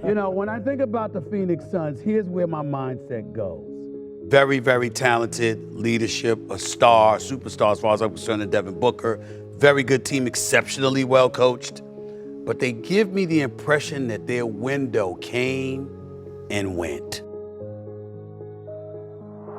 You know, when I think about the Phoenix Suns, here's where my mindset goes. Very, very talented leadership, a star, superstar as far as I'm concerned, in Devin Booker. Very good team, exceptionally well coached. But they give me the impression that their window came and went.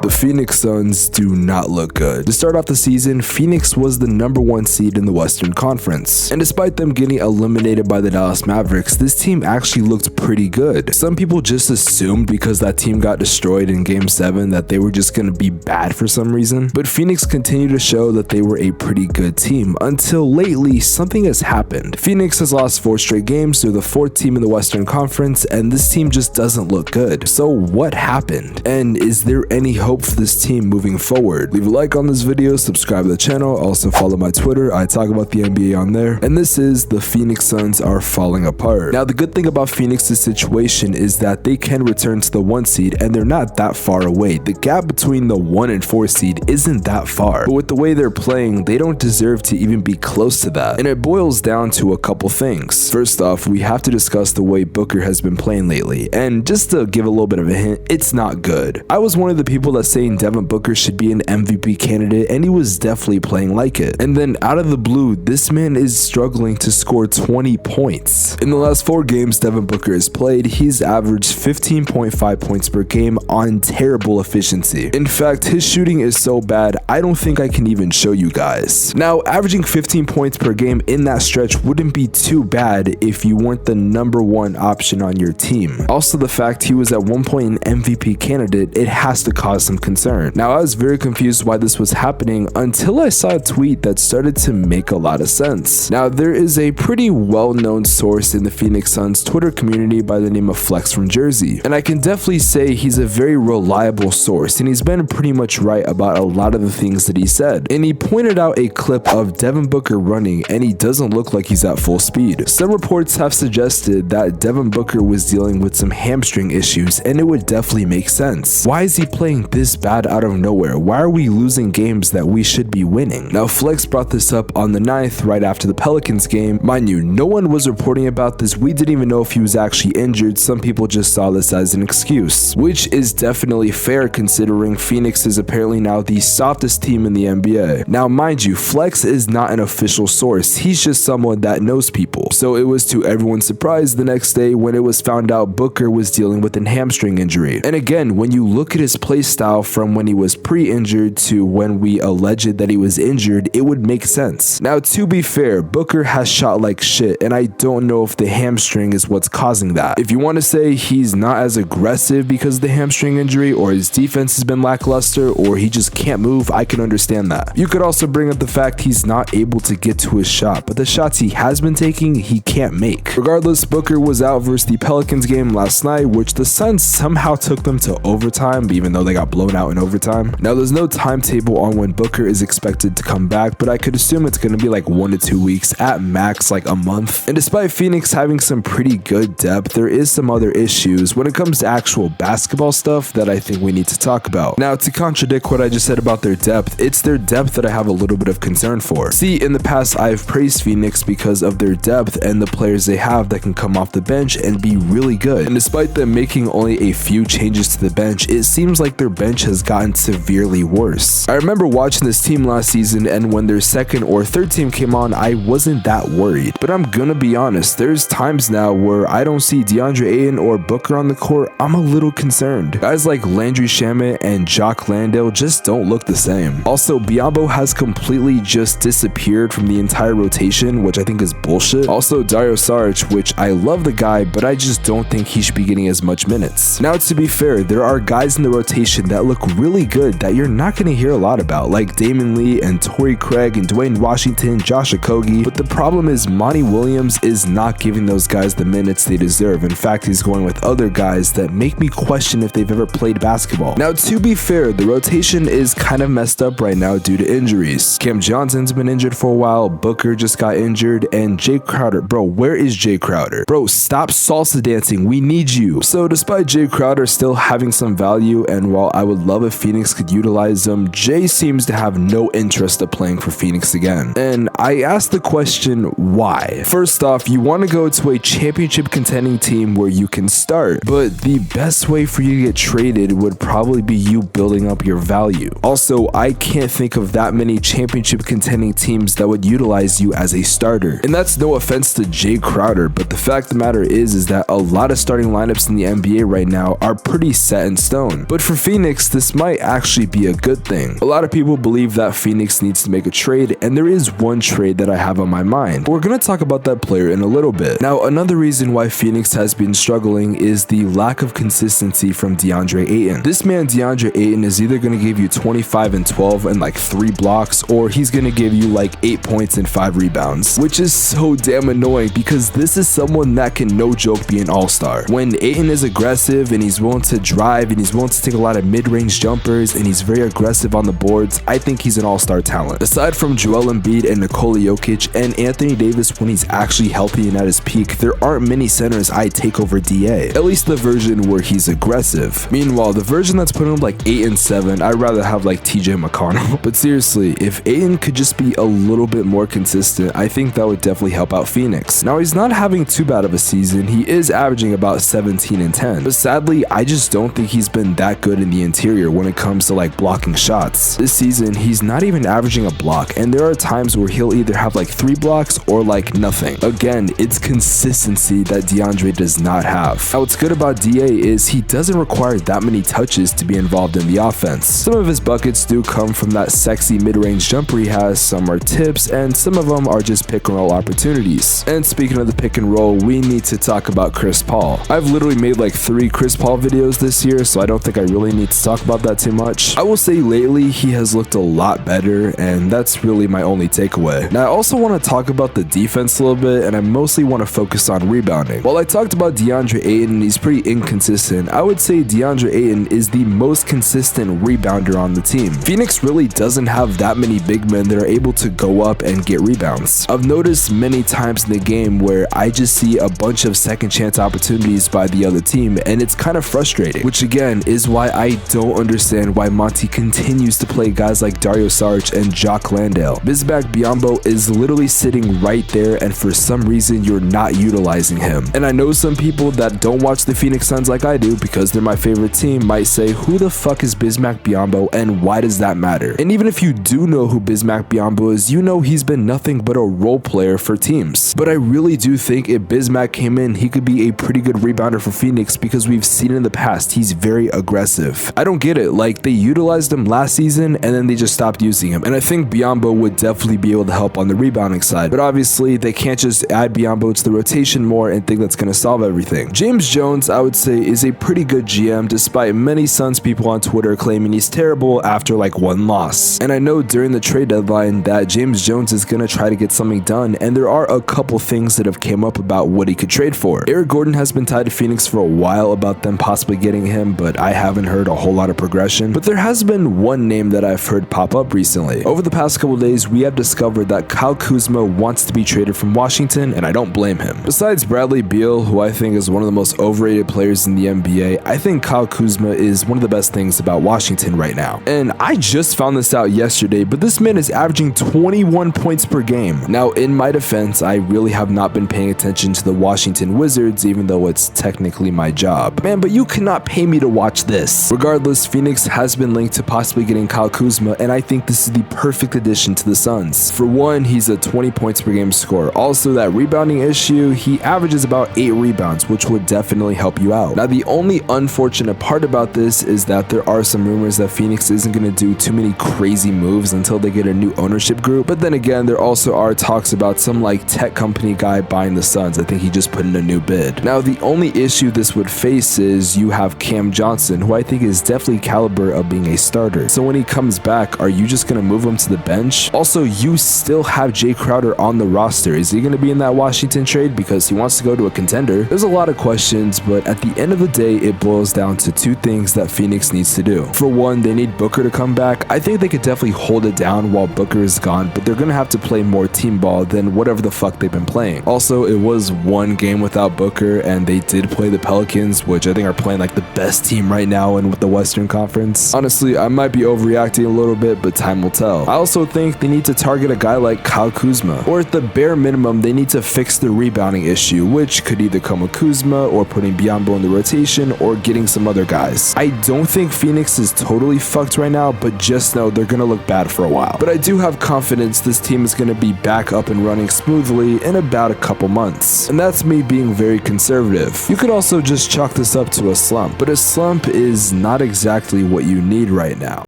The Phoenix Suns do not look good. To start off the season, Phoenix was the #1 seed in the Western Conference. And despite them getting eliminated by the Dallas Mavericks, this team actually looked pretty good. Some people just assumed because that team got destroyed in Game 7 that they were just going to be bad for some reason. But Phoenix continued to show that they were a pretty good team until lately something has happened. Phoenix has lost 4 straight games. They're the 4th team in the Western Conference, and this team just doesn't look good. So what happened? And is there any hope for this team moving forward? Leave a like on this video, subscribe to the channel, also follow my Twitter. I talk about the NBA on there. And this is the Phoenix Suns are falling apart. Now, the good thing about Phoenix's situation is that they can return to the 1 seed and they're not that far away. The gap between the 1 and 4 seed isn't that far. But with the way they're playing, they don't deserve to even be close to that. And it boils down to a couple things. First off, we have to discuss the way Booker has been playing lately. And just to give a little bit of a hint, it's not good. I was one of the people that saying Devin Booker should be an MVP candidate, and he was definitely playing like it. And then out of the blue, this man is struggling to score 20 points. In the last 4 games Devin Booker has played, he's averaged 15.5 points per game on terrible efficiency. In fact, his shooting is so bad, I don't think I can even show you guys. Now, averaging 15 points per game in that stretch wouldn't be too bad if you weren't the #1 option on your team. Also, the fact he was at one point an MVP candidate, it has to cause some concern. Now, I was very confused why this was happening until I saw a tweet that started to make a lot of sense. Now, there is a pretty well-known source in the Phoenix Suns Twitter community by the name of Spex from Jersey, and I can definitely say he's a very reliable source, and he's been pretty much right about a lot of the things that he said. And he pointed out a clip of Devin Booker running, and he doesn't look like he's at full speed. Some reports have suggested that Devin Booker was dealing with some hamstring issues, and it would definitely make sense. Why is he playing this bad out of nowhere? Why are we losing games that we should be winning? Now, Flex brought this up on the 9th, right after the Pelicans game. Mind you, no one was reporting about this. We didn't even know if he was actually injured. Some people just saw this as an excuse, which is definitely fair considering Phoenix is apparently now the softest team in the NBA. Now, mind you, Flex is not an official source. He's just someone that knows people. So it was to everyone's surprise the next day when it was found out Booker was dealing with a hamstring injury. And again, when you look at his play style from when he was pre-injured to when we alleged that he was injured, it would make sense. Now, to be fair, Booker has shot like shit, and I don't know if the hamstring is what's causing that. If you want to say he's not as aggressive because of the hamstring injury, or his defense has been lackluster, or he just can't move, I can understand that. You could also bring up the fact he's not able to get to his shot, but the shots he has been taking, he can't make. Regardless, Booker was out versus the Pelicans game last night, which the Suns somehow took them to overtime, even though they got blown out in overtime. Now, there's no timetable on when Booker is expected to come back, but I could assume it's going to be like 1 to 2 weeks, at max like a month. And despite Phoenix having some pretty good depth, there is some other issues when it comes to actual basketball stuff that I think we need to talk about. Now, to contradict what I just said about their depth, it's their depth that I have a little bit of concern for. See, in the past, I've praised Phoenix because of their depth and the players they have that can come off the bench and be really good. And despite them making only a few changes to the bench, it seems like their bench has gotten severely worse. I remember watching this team last season, and when their 2nd or 3rd team came on, I wasn't that worried. But I'm gonna be honest, there's times now where I don't see Deandre Ayton or Booker on the court. I'm a little concerned. Guys like Landry Shamet and Jock Landale just don't look the same. Also, Biyombo has completely just disappeared from the entire rotation, which I think is bullshit. Also, Dario Saric, which I love the guy, but I just don't think he should be getting as much minutes. Now, to be fair, there are guys in the rotation that look really good that you're not going to hear a lot about, like Damon Lee and Torrey Craig and Dwayne Washington, Josh Okogie. But the problem is Monty Williams is not giving those guys the minutes they deserve. In fact, he's going with other guys that make me question if they've ever played basketball. Now, to be fair, the rotation is kind of messed up right now due to injuries. Cam Johnson's been injured for a while, Booker just got injured, and Jay Crowder. Bro, where is Jay Crowder? Bro, stop salsa dancing. We need you. So despite Jay Crowder still having some value, and while I would love if Phoenix could utilize him. Jay seems to have no interest of playing for Phoenix again. And I asked the question, why? First off, you want to go to a championship contending team where you can start, but the best way for you to get traded would probably be you building up your value. Also, I can't think of that many championship contending teams that would utilize you as a starter. And that's no offense to Jay Crowder, but the fact of the matter is that a lot of starting lineups in the NBA right now are pretty set in stone. But for Phoenix, this might actually be a good thing. A lot of people believe that Phoenix needs to make a trade, and there is one trade that I have on my mind. We're going to talk about that player in a little bit. Now, another reason why Phoenix has been struggling is the lack of consistency from Deandre Ayton. This man, Deandre Ayton, is either going to give you 25 and 12 and like 3 blocks, or he's going to give you like 8 points and 5 rebounds, which is so damn annoying because this is someone that can no joke be an all-star. When Ayton is aggressive and he's willing to drive and he's willing to take a lot of mid-range jumpers and he's very aggressive on the boards, I think he's an all-star talent. Aside from Joel Embiid and Nikola Jokic and Anthony Davis when he's actually healthy and at his peak, there aren't many centers I take over DA, at least the version where he's aggressive. Meanwhile, the version that's putting him like 8 and 7, I'd rather have like TJ McConnell. But seriously, if Ayton could just be a little bit more consistent, I think that would definitely help out Phoenix. Now, he's not having too bad of a season. He is averaging about 17 and 10, but sadly, I just don't think he's been that good in the interior when it comes to like blocking shots. This season, he's not even averaging a block, and there are times where he'll either have like 3 blocks or like nothing. Again, it's consistency that Deandre does not have. Now, what's good about DA is he doesn't require that many touches to be involved in the offense. Some of his buckets do come from that sexy mid-range jumper he has, some are tips, and some of them are just pick and roll opportunities. And speaking of the pick and roll, we need to talk about Chris Paul. I've literally made like 3 Chris Paul videos this year, so I don't think I really need to talk about that too much. I will say lately he has looked a lot better, and that's really my only takeaway. Now, I also want to talk about the defense a little bit, and I mostly want to focus on rebounding. While I talked about Deandre Ayton, he's pretty inconsistent, I would say Deandre Ayton is the most consistent rebounder on the team. Phoenix really doesn't have that many big men that are able to go up and get rebounds. I've noticed many times in the game where I just see a bunch of second chance opportunities by the other team, and it's kind of frustrating, which again is why I don't understand why Monty continues to play guys like Dario Saric and Jock Landale. Bismack Biyombo is literally sitting right there, and for some reason you're not utilizing him. And I know some people that don't watch the Phoenix Suns like I do because they're my favorite team might say, who the fuck is Bismack Biyombo and why does that matter? And even if you do know who Bismack Biyombo is, you know he's been nothing but a role player for teams. But I really do think if Bismack came in, he could be a pretty good rebounder for Phoenix because we've seen in the past he's very aggressive. I don't get it, like they utilized him last season and then they just stopped using him, and I think Biyombo would definitely be able to help on the rebounding side, but obviously they can't just add Biyombo to the rotation more and think that's going to solve everything. James Jones, I would say, is a pretty good GM despite many Suns people on Twitter claiming he's terrible after like 1 loss. And I know during the trade deadline that James Jones is going to try to get something done, and there are a couple things that have came up about what he could trade for. Eric Gordon has been tied to Phoenix for a while about them possibly getting him, but I haven't heard a whole lot of progression. But there has been one name that I've heard pop up recently. Over the past couple days, we have discovered that Kyle Kuzma wants to be traded from Washington, and I don't blame him. Besides Bradley Beal, who I think is one of the most overrated players in the NBA, I think Kyle Kuzma is one of the best things about Washington right now. And I just found this out yesterday, but this man is averaging 21 points per game. Now, in my defense, I really have not been paying attention to the Washington Wizards, even though it's technically my job. Man, but you cannot pay me to watch this. Regardless, Phoenix has been linked to possibly getting Kyle Kuzma, and I think this is the perfect addition to the Suns. For one, he's a 20 points per game scorer. Also, that rebounding issue, he averages about 8 rebounds, which would definitely help you out. Now, the only unfortunate part about this is that there are some rumors that Phoenix isn't going to do too many crazy moves until they get a new ownership group. But then again, there also are talks about some like tech company guy buying the Suns. I think he just put in a new bid. Now, the only issue this would face is you have Cam Johnson, who I think is definitely caliber of being a starter. So when he comes back, are you just going to move him to the bench? Also, you still have Jay Crowder on the roster. Is he going to be in that Washington trade because he wants to go to a contender? There's a lot of questions, but at the end of the day, it boils down to 2 things that Phoenix needs to do. For one, they need Booker to come back. I think they could definitely hold it down while Booker is gone, but they're going to have to play more team ball than whatever the fuck they've been playing. Also, it was 1 game without Booker, and they did play the Pelicans, which I think are playing like the best team right now and with the Western Conference. Honestly, I might be overreacting a little bit, but time will tell. I also think they need to target a guy like Kyle Kuzma, or at the bare minimum, they need to fix the rebounding issue, which could either come with Kuzma or putting Biyombo in the rotation or getting some other guys. I don't think Phoenix is totally fucked right now, but just know they're gonna look bad for a while. But I do have confidence this team is gonna be back up and running smoothly in about a couple months. And that's me being very conservative. You could also just chalk this up to a slump, but a slump is not exactly what you need right now.